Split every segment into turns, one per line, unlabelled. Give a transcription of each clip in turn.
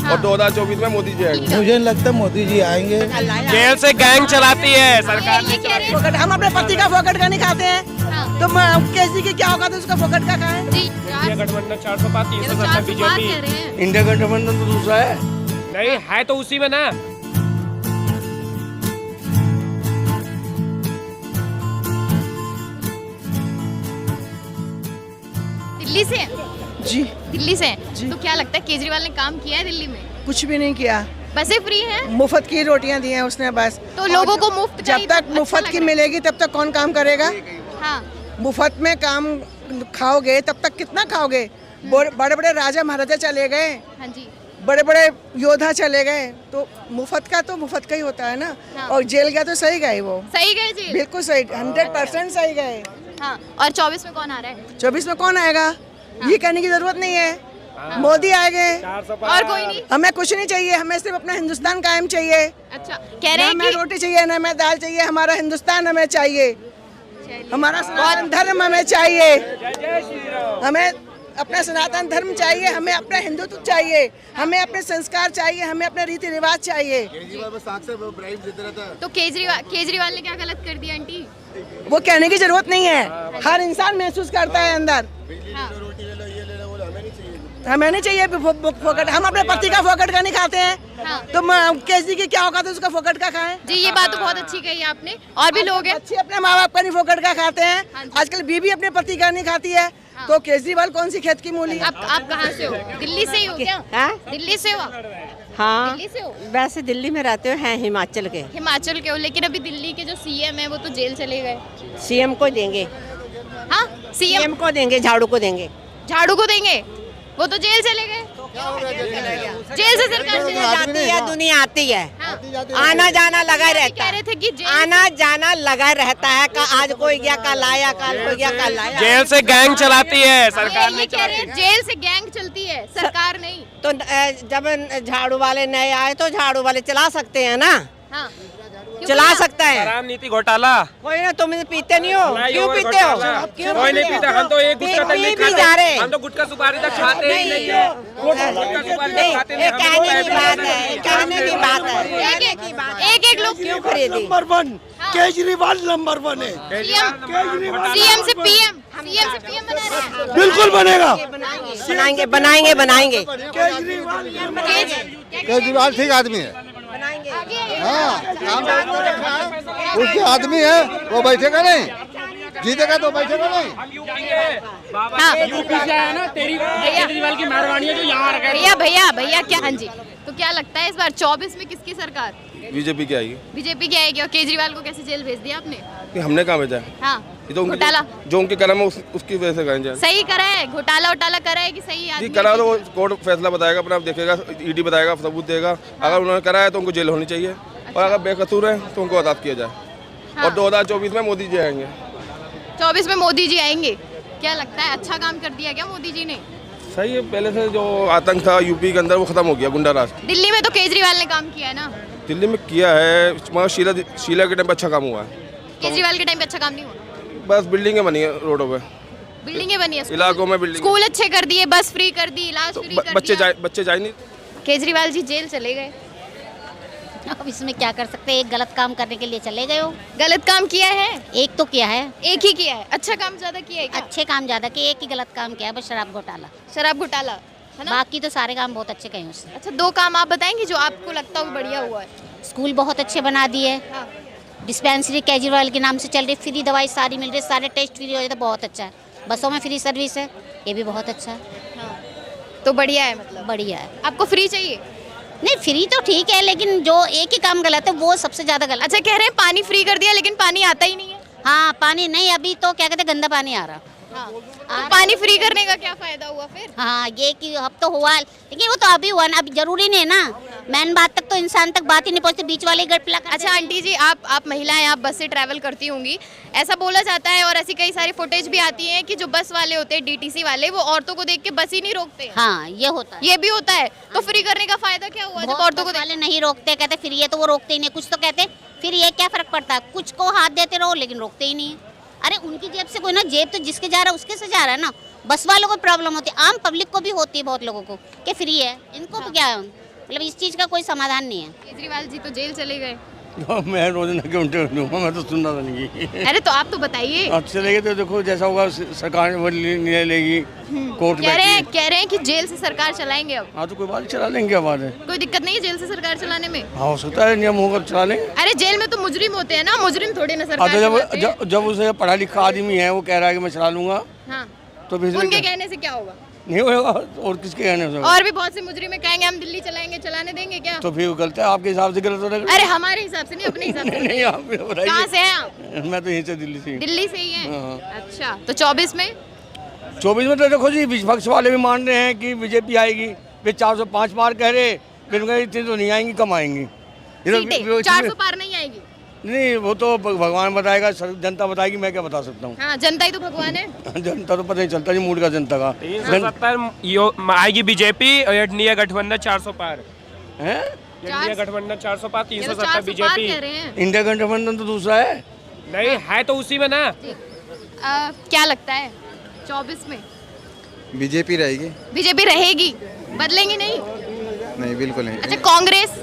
और 2024 में मोदी जी आएंगे।
मुझे नहीं लगता मोदी जी आएंगे।
जेल से गैंग चलाती है सरकार।
ये कह रहे हैं
फोकट हम अपने पति का फोकट का नहीं खाते हैं,
हाँ।
तो केजरी की क्या होगा तो उसका फोकट का खाएं।
जी
इंडिया गठबंधन 405
ये तो
370
405
बीजेपी।
कह रहे हैं।
इंडिया गठबंधन तो दूसरा है।
नहीं है तो उसी में ना।
दिल्ली से हैं?
जी
दिल्ली से हैं?
जी।
तो क्या लगता है केजरीवाल ने काम किया है दिल्ली में?
कुछ भी नहीं किया,
बसें फ्री हैं?
मुफ्त की रोटियां दी हैं उसने बस।
तो लोगों को मुफ्त का
जब
ही
तक
अच्छा
मुफ्त
लग
की
रहा है।
मिलेगी तब तक कौन काम करेगा।
हाँ
मुफ्त में काम खाओगे तब तक कितना खाओगे। बड़े बड़े राजा महाराजा चले गए,
हाँ जी
बड़े बड़े योद्धा चले गए, तो मुफ्त का ही होता है ना।
हाँ।
और जेल गया तो सही गए वो,
सही गए जी।
बिल्कुल सही, 100% सही गए।
हाँ और 24 में कौन आ रहा है?
24 में कौन आएगा ये कहने की जरूरत नहीं है। मोदी आएंगे,
और कोई नहीं?
हमें कुछ नहीं चाहिए, हमें सिर्फ अपना हिंदुस्तान कायम चाहिए।
अच्छा कह रहे
ना
हैं
हमें
कि
रोटी चाहिए, ना हमें दाल चाहिए, हमारा हिंदुस्तान हमें चाहिए, हमारा सनातन धर्म हमें चाहिए, हमें अपना सनातन धर्म चाहिए, हमें अपना हिंदुत्व चाहिए, हमें अपने संस्कार चाहिए, हमें अपने रीति रिवाज चाहिए।
तो केजरीवाल ने क्या गलत कर दिया आंटी?
वो कहने की जरूरत नहीं है, हर इंसान महसूस करता है अंदर।
हाँ
हमें नहीं चाहिए फोकट, हम अपने पति का फोकट का नहीं खाते हैं,
हाँ।
तो केजरी की क्या होगा तो उसका फोकट का खाएं।
जी ये बात तो बहुत अच्छी कही आपने। और भी लोग हैं
बच्चे अपने माँ बाप का नहीं फोकट का खाते
हाँ
हैं,
जी।
आजकल बीवी अपने पति का नहीं खाती है, तो केजरीवाल कौन सी खेत की मूली।
आप कहाँ से हो? दिल्ली से ही हो क्या?
हाँ?
दिल्ली से हो?
हाँ
दिल्ली से हो?
वैसे दिल्ली में रहते हो, हैं हिमाचल के।
हिमाचल के हो, लेकिन अभी दिल्ली के जो सीएम है वो तो जेल चले गए।
सीएम को देंगे,
हाँ सीएम
सीएम को देंगे, झाड़ू को देंगे।
झाड़ू को देंगे, वो तो जेल चले गए। जेल से सरकार चले
जाती है, दुनिया आती है,
हाँ।
आना जाना लगा
कह
रहता
रहे
है,
थे कि जेल
आना जाना लगा रहता है। आज कोई गया, कल आया, कल कोई गया, कल आया।
जेल से गैंग चलाती है सरकार।
ये कह रहे हैं जेल से गैंग चलती है, सरकार नहीं।
तो जब झाड़ू वाले नए आए तो झाड़ू वाले चला सकते हैं ना,
हाँ
चला सकता है।
शराब नीति घोटाला।
कोई ना, तुम पीते नहीं हो, क्यों पीते हो? क्यों
कोई नहीं पीता, हम तो एक गुटखा तक नहीं
पी जा रहे।
खाते, हम तो गुटखा सुपारी तक खाते ही नहीं है। गुटखा सुपारी तक खाते नहीं,
ये
हम
कहने
तो
की बात है, कहने की बात है।
एक लोग
क्यों खरीदी?
नंबर 1 केजरीवाल नंबर 1 है।
सीएम से पीएम बना रहे हैं।
बिल्कुल बनेगा।
बनाएंगे बनाएंगे बनाएंगे
केजरीवाल ठीक आदमी है, हाँ काम उसके आदमी है, वो बैठेगा नहीं, जीतेगा तो बैठेगा नहीं।
यूपी से है ना, तेरी केजरीवाल की मेहरबानी है जो यहाँ आ गए।
भैया क्या? हाँ जी, तो क्या लगता है इस बार 24 में किसकी सरकार?
बीजेपी की आएगी।
बीजेपी की आएगी। और केजरीवाल को कैसे जेल भेज दिया आपने?
कि हमने कहाँ भेजा है,
हाँ
ये तो
घोटाला
जो उनके कर्म है उसकी वजह से करेंगे।
सही करा है, घोटाला करा है कि सही
जी
आदमी
करा तो वो कोर्ट फैसला बताएगा, अपना देखेगा, ईडी बताएगा, सबूत देगा। अगर उन्होंने करा है तो उनको जेल होनी चाहिए, और अगर बेकसूर है तो उनको आज़ाद किया जाए।
हाँ।
और 2024 में मोदी जी आएंगे।
24 में मोदी जी आएंगे। क्या लगता है अच्छा काम कर दिया क्या मोदी जी ने?
सही है, पहले से जो आतंक था यूपी के अंदर वो खत्म हो गया, गुंडा राज।
दिल्ली में तो केजरीवाल ने काम किया है ना।
दिल्ली में किया है, मगर शीला के टाइम पे अच्छा काम हुआ है।
केजरीवाल के टाइम पे अच्छा काम नहीं हुआ।
बस बिल्डिंगें बनी है रोडों पे,
बिल्डिंगें बनी है,
इलाकों में बिल्डिंग।
स्कूल अच्छे कर दिए, बस फ्री कर दी, इलाज फ्री कर दिया।
बच्चे जाए नहीं।
केजरीवाल जी जेल चले गए।
अब इसमें क्या कर सकते हैं, एक गलत काम करने के लिए चले गए हो।
गलत काम किया है?
एक तो किया है,
एक ही किया है, अच्छा काम ज्यादा किया है क्या?
अच्छे काम ज्यादा किए, एक ही गलत काम किया है, बस शराब घोटाला।
शराब घोटाला है ना।
बाकी तो सारे काम बहुत अच्छे कहे उससे।
अच्छा 2 काम आप बताएंगे जो आपको लगता हो बढ़िया हुआ है?
स्कूल बहुत अच्छे बना दिए,
हाँ।
डिस्पेंसरी केजरीवाल के नाम से चल रही, फ्री दवाई सारी मिल रही, सारे टेस्ट फ्री हो रहे, तो बहुत अच्छा है। बसों में फ्री सर्विस है, ये भी बहुत अच्छा है।
हाँ। तो बढ़िया है, मतलब
बढ़िया है।
आपको फ्री चाहिए?
नहीं फ्री तो ठीक है, लेकिन जो एक ही काम गलत है वो सबसे ज्यादा गलत।
अच्छा कह रहे हैं पानी फ्री कर दिया लेकिन पानी आता ही नहीं है।
हाँ पानी नहीं, अभी तो क्या कहते हैं, गंदा पानी आ रहा।
हाँ। तो पानी फ्री करने का क्या फायदा हुआ फिर?
हाँ ये कि अब तो हुआ, लेकिन वो तो अभी हुआ ना, अभी जरूरी नहीं है ना। मेन बात तक तो इंसान तक बात ही नहीं पहुंचती, बीच वाले गड़पला।
अच्छा आंटी जी, आप महिलाएं, आप बस से ट्रैवल करती होंगी, ऐसा बोला जाता है और ऐसी कई सारी फुटेज भी आती है कि जो बस वाले होते हैं, डीटीसी वाले, वो औरतों को देख के बस ही नहीं रोकते।
हाँ ये होता है,
ये भी होता है। तो फ्री करने का फायदा क्या हुआ जब औरतों को
वाले नहीं रोकते, कहते फिर ये तो वो रोकते ही नहीं, कुछ तो कहते फिर ये क्या फर्क पड़ता है, कुछ को हाथ देते रहो लेकिन रोकते ही नहीं है। अरे उनकी जेब से कोई ना, जेब तो जिसके जा रहा है उसके से जा रहा है ना। बस वालों को प्रॉब्लम होती है, आम पब्लिक को भी होती है, बहुत लोगों को कि फ्री है, इनको तो क्या है। मतलब इस चीज़ का कोई समाधान नहीं है।
केजरीवाल जी तो जेल चले गए।
मैं रोजाना क्यों दूंगा, मैं तो सुनना था नहीं।
अरे तो आप तो बताइए।
अब चलेगी तो देखो जैसा होगा, सरकार वो निर्णय लेगी, कोर्ट
कह रहे हैं कि जेल से सरकार चलाएंगे अब।
हाँ तो कोई बात चला लेंगे, बात है,
कोई दिक्कत नहीं है जेल से सरकार चलाने में।
हाँ हो सकता है नियम होगा चला लेंगे।
अरे जेल में तो मुजरिम होते हैं ना, मुजरिम थोड़ी ना सरकार
तो
चलाते हैं।
जब उसे पढ़ा लिखा आदमी है वो कह रहा है कि मैं चला लूंगा,
हाँ,
तो फिर
उनके कहने से क्या होगा?
नहीं होगा, और किसके कहने से?
और भी बहुत से मुजरिम कहेंगे हम दिल्ली चलाएंगे, चलाने देंगे क्या?
तो फिर गलत है, आपके हिसाब से गलत हो रहा है।
अरे हमारे हिसाब से नहीं, अपने हिसाब से।
नहीं आप बताइए,
कहाँ से हैं आप?
मैं तो यहीं से दिल्ली से।
दिल्ली से ही हैं।
हाँ।
अच्छा, तो 24 में
24 में तो देखो जी विपक्ष वाले भी मान रहे हैं कि बीजेपी आएगी, वे 405 पार कह रहे, फिर इतनी तो नहीं आएंगी, कम आएंगी।
सीटें 400 पार नहीं आएगी।
नहीं वो तो भगवान बताएगा, जनता बताएगी, मैं क्या बता सकता हूँ।
हाँ, जनता ही तो भगवान है।
जनता तो पता नहीं चलता जी मूड का जनता का।
370 आएगी बीजेपी और इंडिया गठबंधन 400 पार
है,
इंडिया गठबंधन 400 पार, 370
400
बीजेपी।
पार कह रहे हैं।
इंडिया गठबंधन तो दूसरा है।
नहीं है तो उसी में ना।
क्या लगता है 24 में
बीजेपी रहेगी।
बीजेपी रहेगी, बदलेंगी नहीं?
नहीं बिल्कुल नहीं।
अच्छा, कांग्रेस?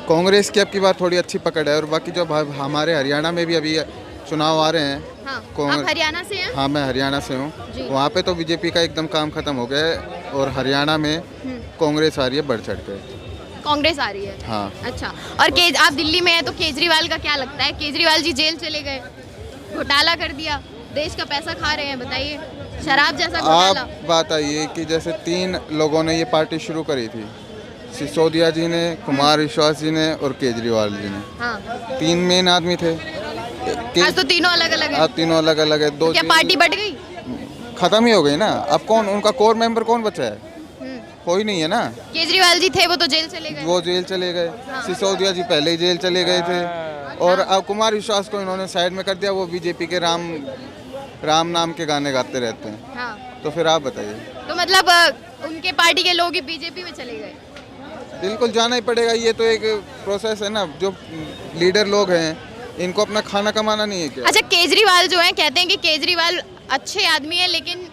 कांग्रेस की अब की बार थोड़ी अच्छी पकड़ है, और बाकी जो हमारे हरियाणा में भी अभी चुनाव आ रहे हैं।
हाँ,
कांग्रेस-
आप हरियाणा से हैं?
हाँ मैं हरियाणा से हूँ। वहाँ पे तो बीजेपी का एकदम काम खत्म हो गया है, और हरियाणा में कांग्रेस आ रही है बढ़ चढ़ के।
कांग्रेस आ रही है।
हाँ।
अच्छा, और आप दिल्ली में हैं तो केजरीवाल का क्या लगता है? केजरीवाल जी जेल चले गए, घोटाला कर दिया, देश का पैसा खा रहे हैं, बताइए, शराब जैसा घोटाला।
आप बात आइए कि जैसे 3 लोगों ने ये पार्टी शुरू करी थी, सिसोदिया जी ने, कुमार विश्वास जी ने और केजरीवाल जी ने।
हाँ,
3 मेन आदमी थे।
आज तो तीनों अलग अलग है।
अब तीनों अलग अलग है।
तो क्या पार्टी बट गई?
खत्म ही हो गई ना। अब कौन उनका कोर मेंबर कौन बचा है? कोई नहीं है ना।
केजरीवाल जी थे वो तो जेल चले गए।
वो जेल चले गए। सिसोदिया जी पहले ही जेल चले गए थे, और अब कुमार विश्वास को इन्होंने साइड में कर दिया। वो बीजेपी के राम नाम के गाने गाते रहते हैं।
हाँ।
तो फिर आप बताइए।
तो मतलब उनके पार्टी के लोग ही बीजेपी में चले गए।
बिल्कुल जाना ही पड़ेगा, ये तो एक प्रोसेस है ना। जो लीडर लोग हैं इनको अपना खाना कमाना नहीं है क्या?
अच्छा, केजरीवाल जो है, कहते हैं कि केजरीवाल अच्छे आदमी है, लेकिन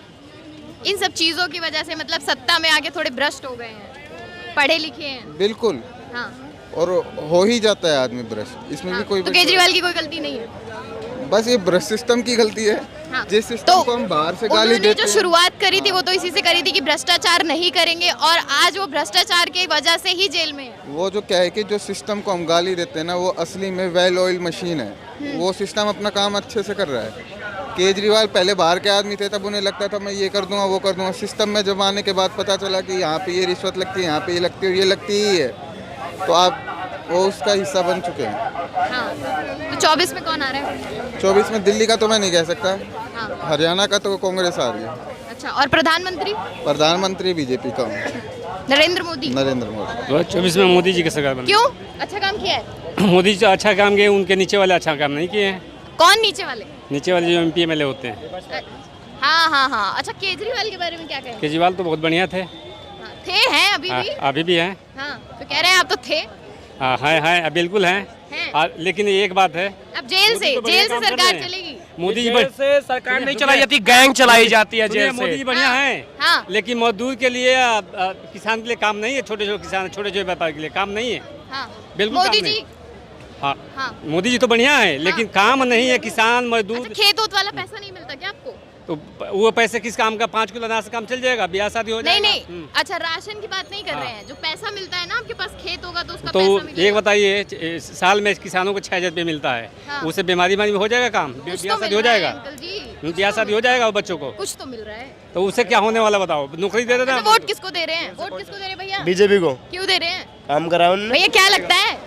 इन सब चीजों की वजह से मतलब सत्ता में आके थोड़े भ्रष्ट हो गए हैं, पढ़े लिखे हैं।
बिल्कुल।
हाँ।
और हो ही जाता है आदमी भ्रष्ट, इसमें भी कोई
तो केजरीवाल की कोई गलती नहीं है?
बस ये भ्रष्ट सिस्टम की गलती है।
हाँ।
जिस सिस्टम को हम बाहर से गाली
उन्होंने
देते
जो
हैं।
शुरुआत करी थी वो तो इसी से करी थी कि भ्रष्टाचार नहीं करेंगे, और आज वो भ्रष्टाचार की वजह से ही जेल में है।
वो जो क्या है कि जो सिस्टम को हम गाली देते हैं ना, वो असली में वेल ऑयल मशीन है। वो सिस्टम अपना काम अच्छे से कर रहा है। केजरीवाल पहले बाहर के आदमी थे, तब उन्हें लगता था मैं ये कर दूंगा वो कर दूंगा। सिस्टम में जब आने के बाद पता चला कि यहाँ पे ये रिश्वत लगती है, यहाँ पे ये लगती है और ये लगती ही है, तो आप वो उसका हिस्सा बन चुके हैं।
हाँ। तो 24 में कौन आ रहा है?
24 में दिल्ली का तो मैं नहीं कह सकता।
हाँ।
हरियाणा का तो कांग्रेस आ रही है।
अच्छा, और प्रधानमंत्री?
प्रधानमंत्री बीजेपी का
नरेंद्र मोदी।
नरेंद्र मोदी।
2024 में मोदी जी की सरकार बनी।
क्यों? अच्छा काम किया है?
मोदी जी अच्छा काम किए, उनके नीचे वाले अच्छा काम नहीं किए हैं।
कौन नीचे वाले?
नीचे वाले जो MP MLA होते हैं।
हाँ हाँ हाँ। अच्छा, केजरीवाल के बारे में क्या कहें?
केजरीवाल तो बहुत बढ़िया थे।
हाँ, थे, हैं अभी भी?
अभी भी हैं।
हाँ, तो कह रहे हैं आप तो थे।
हाँ हैं, बिल्कुल हैं। लेकिन एक बात है,
अब जेल से सरकार चलेगी।
मोदी जी
जेल से सरकार नहीं चलाई जाती, गैंग चलाई जाती है जेल
मोदी जी
से।
बढ़िया
हाँ।
हैं,
हाँ।
लेकिन मजदूर के लिए, किसान के लिए काम नहीं है। छोटे छोटे किसान, छोटे छोटे व्यापार के लिए काम नहीं है।
हाँ।
बिल्कुल
मोदी
काम
जी।
नहीं। हाँ,
हाँ।
मोदी जी तो बढ़िया है, लेकिन काम नहीं है। किसान मजदूर,
अच्छा, खेत ओत वाला पैसा नहीं मिलता क्या आपको?
तो वो पैसे किस काम का? 5 किलो अनाज से काम चल जाएगा, ब्याह शादी हो
नहीं
जाएगा।
नहीं, अच्छा राशन की बात नहीं कर रहे हैं। जो पैसा मिलता है ना, आपके पास खेत होगा तो उसका
तो
पैसा मिलेगा।
एक बताइए, साल में किसानों को 6,000 रुपये मिलता है।
हाँ।
उससे बीमारी में हो जाएगा काम,
कुछ
ब्याह
तो
शादी
मिल
हो
रहा है,
जाएगा,
अंकल जी।
ब्याह शादी हो जाएगा और बच्चों को।
कुछ तो मिल रहा है।
तो उससे क्या होने वाला बताओ? नौकरी दे देना।
अच्छा, वोट किसको दे रहे हैं? वोट किसको दे रहे हैं भैया?
बीजेपी को
क्यों दे रहे हैं?
काम करा उन्होंने।
भैया क्या लगता है?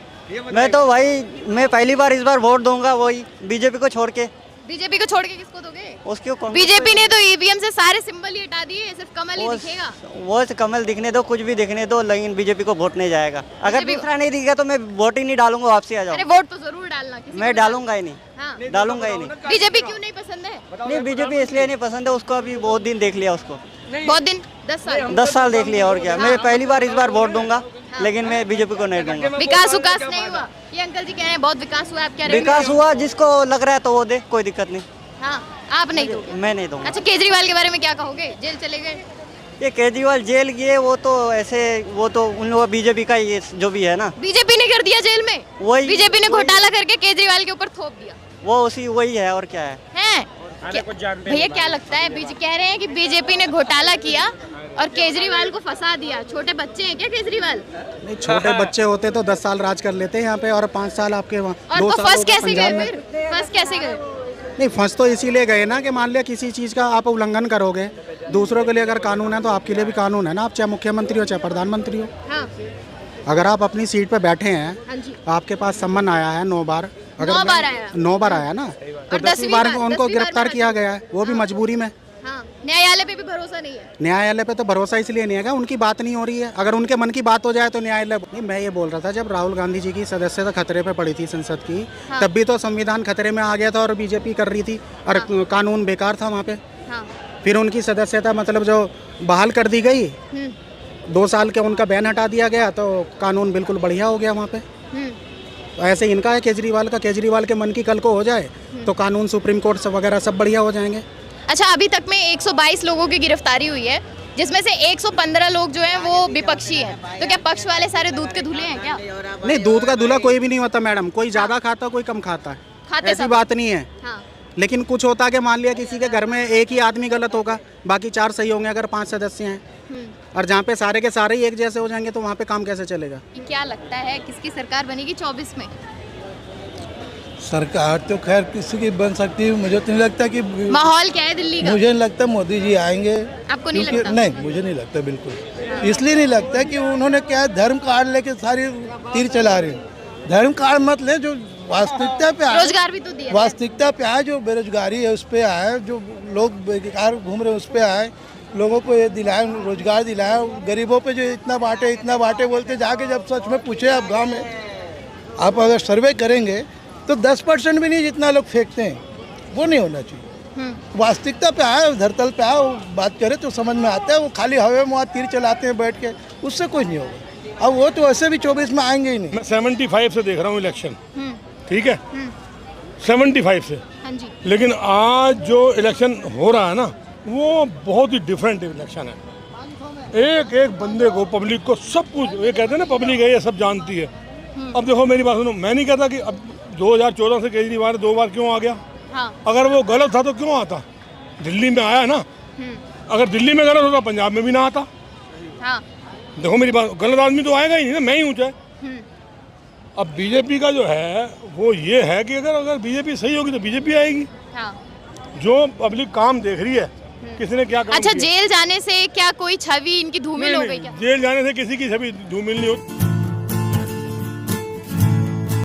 मैं तो भाई मैं पहली बार इस बार वोट दूंगा वही बीजेपी को छोड़ के।
बीजेपी को छोड़ के किसको दोगे?
उसको
बीजेपी ने तो ईवीएम से सारे सिंबल ही हटा दिए, सिर्फ कमल ही दिखेगा।
वो कमल दिखने दो, कुछ भी दिखने दो, लेकिन बीजेपी को वोट नहीं जाएगा। अगर दूसरा नहीं दिखेगा तो मैं वोट ही नहीं डालूंगा, वापसी आ
अरे
जाऊँ।
वोट तो जरूर डालना।
मैं डालूंगा ही नहीं।
हाँ।
डालूंगा ही नहीं।
बीजेपी क्यों नहीं पसंद है?
नहीं, बीजेपी इसलिए नहीं पसंद है, उसको अभी बहुत दिन देख लिया उसको।
बहुत दिन? 10 साल?
10 साल देख लिया, और क्या। मैं पहली बार इस बार वोट दूंगा, लेकिन मैं बीजेपी को नहीं दूंगा।
विकास नहीं हुआ? ये अंकल जी कह रहे हैं बहुत विकास हुआ। आप क्या रहे?
विकास हुआ, जिसको लग रहा है तो वो दे, कोई दिक्कत नहीं।
हाँ, आप नहीं दोगे?
मैं नहीं दूंगा।
अच्छा, केजरीवाल के बारे में क्या कहोगे? जेल चले गए।
ये केजरीवाल जेल गए वो तो ऐसे, वो तो उन लोग बीजेपी का ये जो भी है ना,
बीजेपी ने कर दिया जेल में,
वही
बीजेपी ने घोटाला करके केजरीवाल के ऊपर थोप दिया
वो उसी वही है और क्या है।
भैया क्या लगता है, कह रहे हैं कि बीजेपी ने घोटाला किया और केजरीवाल को फंसा दिया। छोटे बच्चे हैं क्या केजरीवाल?
नहीं, छोटे बच्चे होते तो 10 साल राज कर लेते हैं यहाँ पे, और 5 साल आपके वहाँ,
और
2
तो
साल
फंस
हो गए
कैसे
पंजाब
गए
में।
फिर? फंस कैसे गए?
नहीं, फंस तो इसीलिए गए ना कि मान लिया किसी चीज़ का आप उल्लंघन करोगे, दूसरों के लिए अगर कानून है तो आपके लिए भी कानून है ना, आप चाहे मुख्यमंत्री हो चाहे प्रधानमंत्री हो।
हाँ।
अगर आप अपनी सीट पे बैठे
हाँ
हैं,
जी।
आपके पास सम्मन आया है 9 बार, अगर
9 बार आया?
9 बार आया ना, तो 10वीं बार उनको गिरफ्तार किया गया है, वो भी मजबूरी में।
हाँ, न्यायालय पे भी भरोसा नहीं है।
न्यायालय पे तो भरोसा इसलिए नहीं है, उनकी बात नहीं हो रही है। अगर उनके मन की बात हो जाए तो न्यायालय नहीं। मैं ये बोल रहा था, जब राहुल गांधी जी की सदस्यता खतरे पे पड़ी थी संसद की, तब भी तो संविधान खतरे में आ गया था और बीजेपी कर रही थी, और कानून बेकार था वहाँ पे। फिर उनकी सदस्यता मतलब जो बहाल कर दी गई, 2 साल के उनका बैन हटा दिया गया, तो कानून बिल्कुल बढ़िया हो गया वहाँ पे। ऐसे इनका है केजरीवाल का, केजरीवाल के मन की कल को हो जाए तो कानून, सुप्रीम कोर्ट सब वगैरह सब बढ़िया हो जाएंगे।
अच्छा, अभी तक में 122 लोगों की गिरफ्तारी हुई है, जिसमें से 115 लोग जो हैं वो विपक्षी हैं। तो क्या पक्ष वाले सारे दूध के धुले हैं क्या?
नहीं, दूध का धुला कोई भी नहीं होता मैडम, कोई ज़्यादा खाता कोई कम खाता है,
खाते
ऐसी
सब।
बात नहीं है।
हाँ।
लेकिन कुछ होता है कि मान लिया किसी के घर में एक ही आदमी गलत होगा, बाकी 4 सही होंगे अगर 5 सदस्य हैं, और जहाँ पे सारे के सारे ही एक जैसे हो जाएंगे तो वहाँ पे काम कैसे चलेगा?
क्या लगता है किसकी सरकार बनेगी 24 में?
सरकार तो खैर किसी की बन सकती है, मुझे तो नहीं लगता कि,
माहौल क्या है दिल्ली का?
मुझे नहीं लगता मोदी जी आएंगे।
आपको नहीं
क्योंकि
लगता?
नहीं, मुझे नहीं लगता बिल्कुल। इसलिए नहीं लगता कि उन्होंने क्या धर्म कार्ड लेके सारी तीर चला रहे हैं। धर्म कार्ड मत ले, जो वास्तविकता पे आए,
रोजगार भी तो दिया,
वास्तविकता पे आए, जो बेरोजगारी है उस पे आए, जो लोग बेकार घूम रहे हैं उस पे आए, लोगों को ये दिलाए, रोजगार दिलाए। गरीबों पे जो इतना बांटे बोलते, जाके जब सच में पूछे आप गाँव में, आप अगर सर्वे करेंगे तो 10% भी नहीं जितना लोग फेंकते हैं, वो नहीं होना चाहिए। वास्तविकता पे आए, धरतल पे आए, बात करें तो समझ में आता है। वो खाली हवा में वहाँ तीर चलाते हैं बैठ के, उससे कुछ नहीं होगा। अब वो तो वैसे भी 24 में आएंगे ही नहीं।
मैं 75 से देख रहा हूँ इलेक्शन, ठीक है, 75 से।
हाँ जी।
लेकिन आज जो इलेक्शन हो रहा है ना, वो बहुत ही डिफरेंट इलेक्शन है। एक एक बंदे को, पब्लिक को सब कुछ, ये कहते हैं ना पब्लिक है ये सब जानती है। अब देखो मेरी बात सुनो, मैं नहीं कहता कि अब 2014 से केजरीवाल 2 बार क्यों आ गया।
हाँ।
अगर वो गलत था तो क्यों आता? दिल्ली में आया ना, अगर दिल्ली में गलत होता पंजाब में भी ना आता।
हाँ।
देखो मेरी बात, गलत आदमी तो आएगा ही नहीं ना, मैं ही हूँ चाहे। अब बीजेपी का जो है वो ये है कि अगर बीजेपी सही होगी तो बीजेपी आएगी।
हाँ।
जो पब्लिक काम देख रही है, किसने क्या काम
अच्छा,
किया।
जेल जाने से क्या कोई छवि इनकी धूमिल हो गई क्या?
जेल जाने से किसी की छवि धूमिल नहीं होती।